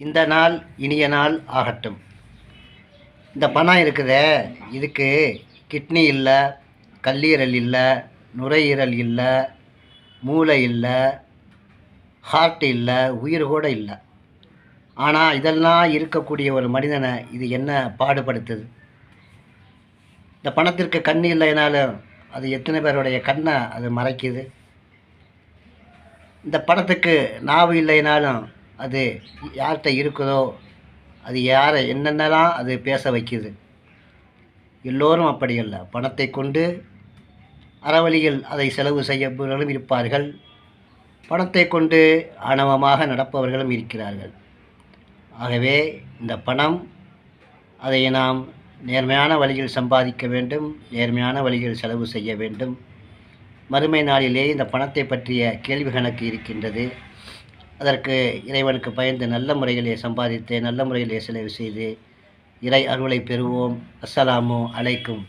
இந்த நாள் இனிய நாள் ஆகட்டும். இந்த பணம் இருக்குதே, இதுக்கு கிட்னி இல்லை, கல்லீரல் இல்லை, நுரையீரல் இல்லை, மூளை இல்லை, ஹார்ட் இல்லை, உயிர் கூட இல்லை. ஆனால் இதெல்லாம் இருக்கக்கூடிய ஒரு மனிதனை இது என்ன பாடுபடுத்துது? இந்த பணத்திற்கு கண் இல்லைனாலும் அது எத்தனை பேருடைய கண்ணை அது மறைக்குது? இந்த பணத்துக்கு நாவு இல்லைனாலும் அது யார்கிட்ட இருக்குதோ அது யாரை என்னென்னலாம் அது பேச வைக்குது. எல்லோரும் அப்படி அல்ல. பணத்தை கொண்டு அறவழியில் அதை செலவு செய்யப்பவர்களும் இருப்பார்கள், பணத்தை கொண்டு ஆணவமாக நடப்பவர்களும் இருக்கிறார்கள். ஆகவே இந்த பணம் அதை நாம் நேர்மையான வழியில் சம்பாதிக்க வேண்டும், நேர்மையான வழியில் செலவு செய்ய வேண்டும். மறுமை நாளிலே இந்த பணத்தை பற்றிய கேள்வி கணக்கு இருக்கின்றது. அதற்கு இறைவனுக்கு பயந்து நல்ல முறையிலே சம்பாதித்து நல்ல முறையிலே செலவு செய்து இறை அருளை பெறுவோம். அஸ்ஸலாமு அலைக்கும்.